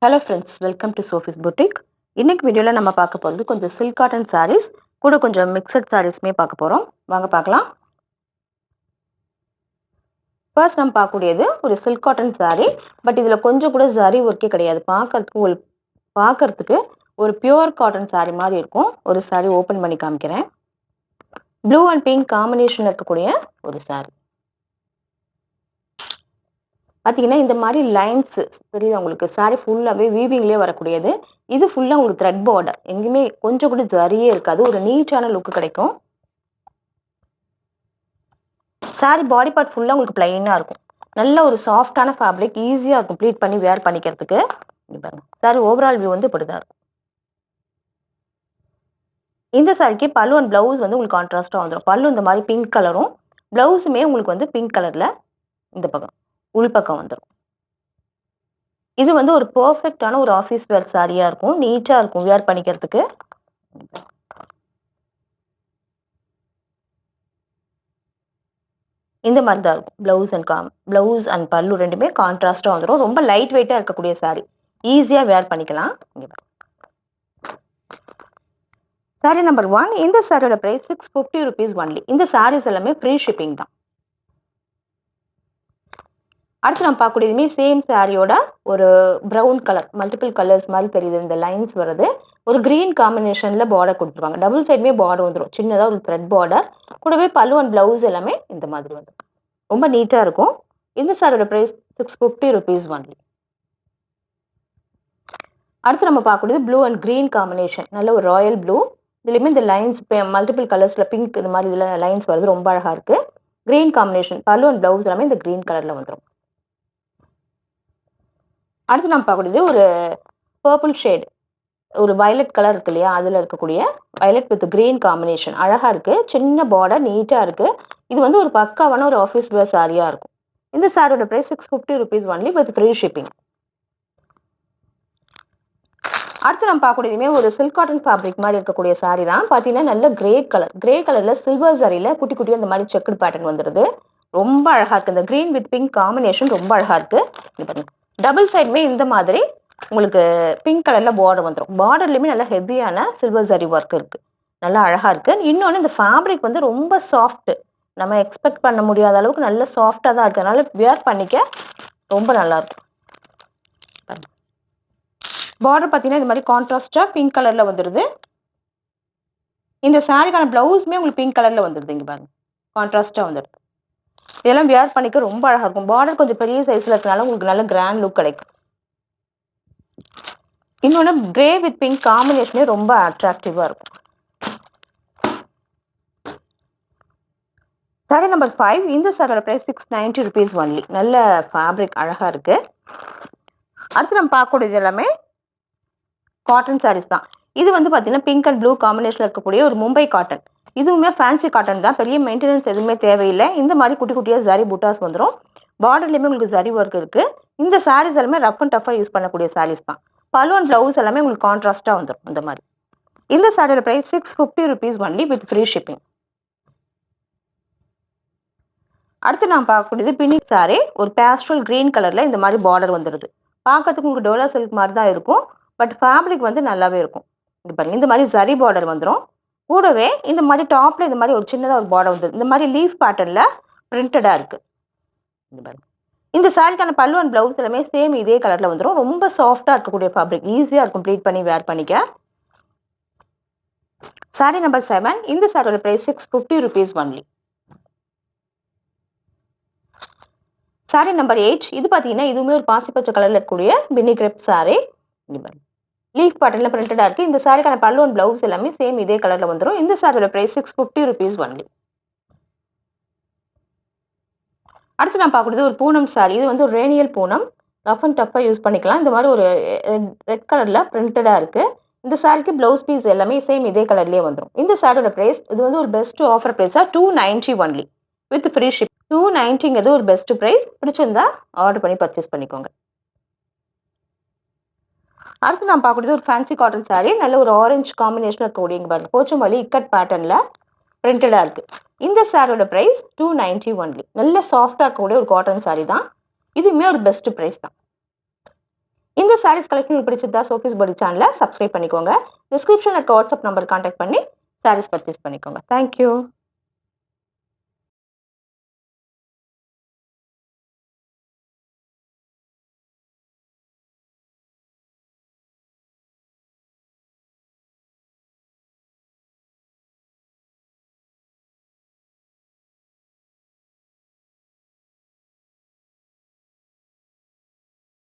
Hello friends, welcome to Sophie's boutique. இன்னைக்கு வீடியோவில் நம்ம பார்க்க போகிறது கொஞ்சம் சில்க் காட்டன் சாரீஸ் கூட கொஞ்சம் மிக்சட் சாரீஸ்மே பார்க்க போகிறோம். வாங்க பார்க்கலாம். ஃபர்ஸ்ட் நம்ம பார்க்கக்கூடியது ஒரு சில்க் காட்டன் சாரீ. பட் இதில் கொஞ்சம் கூட ஜரி ஒர்க்கே கிடையாது. பார்க்கறதுக்கு ஒரு பியூர் காட்டன் சாரீ மாதிரி இருக்கும். ஒரு சாரீ ஓப்பன் பண்ணி காமிக்கிறேன். ப்ளூ அண்ட் பிங்க் காம்பினேஷனில் இருக்கக்கூடிய ஒரு சாரீ. பார்த்தீங்கன்னா இந்த மாதிரி லைன்ஸ் தெரியுது உங்களுக்கு. சாரீ ஃபுல்லாகவே வீவிங்லேயே வரக்கூடியது. இது ஃபுல்லாக உங்களுக்கு த்ரெட் பார்டர், எங்கேயுமே கொஞ்சம் கூட ஜரியே இருக்காது. ஒரு நீட்டான லுக்கு கிடைக்கும். சாரீ பாடி பார்ட் ஃபுல்லாக உங்களுக்கு பிளைனாக இருக்கும். நல்ல ஒரு சாஃப்டான ஃபேப்ரிக், ஈஸியாக இருக்கும் ப்ளீட் பண்ணி வேர் பண்ணிக்கிறதுக்கு. பாருங்க, சாரீ ஓவரால் வியூ வந்து இப்படி தான் இருக்கும். இந்த சாரிக்கு பல்லு அண்ட் ப்ளவுஸ் வந்து உங்களுக்கு கான்ட்ராஸ்டாக வந்துடும். பல்லு இந்த மாதிரி பிங்க் கலரும், ப்ளவுஸுமே உங்களுக்கு வந்து பிங்க் கலரில் இந்த பக்கம் உள்பக்கம் வந்துடும். இது வந்து ஒரு பெர்ஃபெக்ட்டான ஒரு ஆஃபீஸ் வேர் சாரியா இருக்கும். நீட்டா இருக்கும் வியர் பண்ணிக்கிறதுக்கு. இந்த மாதிரி தான் இருக்கும். ப்ளவுஸ் அண்ட் பல்லு ரெண்டுமே கான்ட்ராஸ்டா வந்துடும். ரொம்ப லைட் வெயிட்டா இருக்கக்கூடிய சாரி, ஈஸியா வேர் பண்ணிக்கலாம். Sorry number 1. இந்த சாரியோட பிரைஸ் 650 rupees ஒன்லி. இந்த சாரீஸ் எல்லாமே ஃப்ரீ ஷிப்பிங் தான். அடுத்து நம்ம பார்க்கக்கூடியதுமே சேம் சாரியோட ஒரு ப்ரௌன் கலர், மல்டிபிள் கலர்ஸ் மாதிரி தெரியுது. இந்த லைன்ஸ் வருது. ஒரு கிரீன் காம்பினேஷன்ல பார்டர் கொடுத்துருவாங்க. டபுள் சைடுமே பார்டர் வந்துடும். சின்னதாக ஒரு த்ரெட் பார்டர் கூடவே பல்லு அண்ட் ப்ளவுஸ் எல்லாமே இந்த மாதிரி வந்துடும். ரொம்ப நீட்டாக இருக்கும். இந்த சாரியோட ப்ரைஸ் 650 rupees ஒன்லி. அடுத்து நம்ம பார்க்கக்கூடியது ப்ளூ அண்ட் கிரீன் காம்பினேஷன். நல்ல ஒரு ராயல் ப்ளூ. இதுலேயுமே இந்த லைன்ஸ் மல்டிபிள் கலர்ஸில் பிங்க் இது மாதிரி இதில் லைன்ஸ் வருது. ரொம்ப அழகாக இருக்குது. கிரீன் காம்பினேஷன், பல்லு அண்ட் ப்ளவுஸ் எல்லாமே இந்த கிரீன் கலரில் வந்துடும். அடுத்து நம்ம பார்க்கக்கூடியது ஒரு பர்பிள் ஷேட், ஒரு வயலட் கலர் இருக்கு இல்லையா, அதில் இருக்கக்கூடிய வயலட் வித் கிரீன் காம்பினேஷன் அழகாக இருக்குது. சின்ன பார்டர், நீட்டாக இருக்குது. இது வந்து ஒரு பக்காவான ஒரு ஆஃபீஸ் வேர் சாரியாக இருக்கும். இந்த சாரியோட price 650 rupees only with free shipping. அடுத்து நம்ம பார்க்கக்கூடியதுமே ஒரு சில்க் காட்டன் ஃபேப்ரிக் மாதிரி இருக்கக்கூடிய சாரி தான். பார்த்தீங்கன்னா நல்ல கிரே கலரில் சில்வர் சாரியில் குட்டி குட்டியாக இந்த மாதிரி செக்குடு பேட்டர்ன் வந்துடுது. ரொம்ப அழகாக இருக்குது. இந்த க்ரீன் வித் பிங்க் காம்பினேஷன் ரொம்ப அழகாக இருக்குது. டபுள் சைடுமே இந்த மாதிரி உங்களுக்கு பிங்க் கலரில் பார்டர் வந்துடும். பார்டர்லேயுமே நல்லா ஹெவியான சில்வர் ஜரி ஒர்க் இருக்குது. நல்லா அழகாக இருக்குது. இன்னொன்று இந்த ஃபேப்ரிக் வந்து ரொம்ப சாஃப்ட். நம்ம எக்ஸ்பெக்ட் பண்ண முடியாத அளவுக்கு நல்ல சாஃப்டாக தான் இருக்குது. அதனால் வியர் பண்ணிக்க ரொம்ப நல்லாயிருக்கும். பார்டர் பார்த்தீங்கன்னா இந்த மாதிரி கான்ட்ராஸ்டாக பிங்க் கலரில் வந்துடுது. இந்த சாரிக்கான ப்ளவுஸுமே உங்களுக்கு பிங்க் கலரில் வந்துடுது. இங்கே பாருங்கள், கான்ட்ராஸ்டாக வந்துடுது. இதெல்லாம் வியர் பண்ணிக்க ரொம்ப அழகாக இருக்கும். பார்டர் கொஞ்சம் பெரிய சைஸில் இருக்கனால உங்களுக்கு நல்ல கிராண்ட் லுக் கிடைக்கும். இன்னொன்று கிரே வித் பிங்க் காம்பினேஷனே ரொம்ப அட்ராக்டிவாக இருக்கும். Sorry number 5. இந்த சாரியோட ப்ரைஸ் 690 rupees ஒன்லி. நல்ல ஃபேப்ரிக் அழகாக இருக்குது. அடுத்து நம்ம பார்க்கக்கூடியது எல்லாமே காட்டன் சாரீஸ் தான். இது வந்து பார்த்தீங்கன்னா பிங்க் அண்ட் ப்ளூ காம்பினேஷனில் இருக்கக்கூடிய ஒரு மும்பை காட்டன். இதுவுமே ஃபேன்சி காட்டன் தான். பெரிய மெயின்டெனன்ஸ் எதுவுமே தேவையில்லை. இந்த மாதிரி குட்டி குட்டியாக ஜரி புட்டாஸ் வந்துடும். பார்டர்லேயுமே உங்களுக்கு ஜரி ஒர்க் இருக்குது. இந்த சாரீஸ் எல்லாமே ரஃப் அண்ட் டஃபாக யூஸ் பண்ணக்கூடிய சாரீஸ் தான். பல்லு அண்ட் ப்ளவுஸ் எல்லாமே உங்களுக்கு கான்ட்ராஸ்டாக வந்துடும். இந்த மாதிரி இந்த சாரியோட price 650 rupees only with free shipping. அடுத்து நான் பார்க்கக்கூடியது பினிக் சாரீ. ஒரு பேஸ்டல் கிரீன் கலரில் இந்த மாதிரி பார்டர் வந்துடுது. பார்க்கறதுக்கு உங்களுக்கு டோலா சில்க் மாதிரி தான் இருக்கும். பட் ஃபேப்ரிக் வந்து நல்லாவே இருக்கும். இது பாருங்க, இந்த மாதிரி ஜரி பார்டர் வந்துடும். கூடவே இந்த மாதிரி டாப்பில் இந்த மாதிரி ஒரு சின்னதாக ஒரு பார்டர் வந்துடும். இந்த மாதிரி லீஃப் பேட்டர்னில் பிரிண்டடாக இருக்குது. இது பாருங்க. இந்த சாரிக்கான பல்லு அண்ட் ப்ளவுஸ் எல்லாமே சேம் இதே கலரில் வந்துடும். ரொம்ப சாஃப்டாக இருக்கக்கூடிய ஃபேப்ரிக், ஈஸியாக இருக்கும் ப்ளீட் பண்ணி வேர் பண்ணிக்க. சாரி நம்பர் 7. இந்த சாரியோட price 650 rupees only. Sari number 8. இது பார்த்தீங்கன்னா இதுவுமே ஒரு பாசிப்பச்சை கலரில் இருக்கக்கூடிய பின்னி கிரெப் சாரி. லீஃப் பேட்டர்னில் பிரிண்டடாக இருக்குது. இந்த சாரிக்கான பல்லு அண்ட் ப்ளவுஸ் எல்லாமே சேம் இதே கலரில் வந்துடும். இந்த சாரியோட ப்ரைஸ் 650 rupees ஒன்லி. அடுத்து நான் பார்க்குறது ஒரு பூனம் சாரி. இது வந்து ஒரு ரேனியல் பூனம். ரஃப் அண்ட் டஃப்பாக யூஸ் பண்ணிக்கலாம். இந்த மாதிரி ஒரு ரெட் கலரில் பிரிண்டடாக இருக்குது. இந்த சாரிக்கு ப்ளவுஸ் பீஸ் எல்லாமே சேம் இதே கலர்லேயே வந்துடும். இந்த சாரியோட ப்ரைஸ் இது வந்து ஒரு பெஸ்ட் ஆஃபர் ப்ரைஸாக 290 ஒன்லி வித் ஃப்ரீ ஷிப். 290ங்கிறது ஒரு பெஸ்ட் ப்ரைஸ். பிடிச்சிருந்தா ஆர்டர் பண்ணி பர்ச்சேஸ் பண்ணிக்கோங்க. அடுத்து நான் பார்க்கக்கூடியது ஒரு ஃபேன்சி காட்டன் சாரீ. நல்ல ஒரு ஆரஞ்சு காம்பினேஷன் இருக்கக்கூடிய இங்கே பாருங்க, போச்சம்பள்ளி இக்கட் பேட்டர்னில் பிரிண்டடாக இருக்குது. இந்த சாரியோட ப்ரைஸ் 290 ஒன்லி. நல்ல சாஃப்டாக இருக்கக்கூடிய ஒரு காட்டன் சாரீ தான். இதுவுமே ஒரு பெஸ்ட் ப்ரைஸ் தான். இந்த சாரீஸ் கலெக்ஷன் பிடிச்சிருந்தா சோஃபிஸ் பாடி சேனலை சப்ஸ்கிரைப் பண்ணிக்கோங்க. டிஸ்கிரிப்ஷனில் இருக்க வாட்ஸ்அப் நம்பர் கான்டாக்ட் பண்ணி சாரீஸ் பர்ச்சேஸ் பண்ணிக்கோங்க. தேங்க்யூ.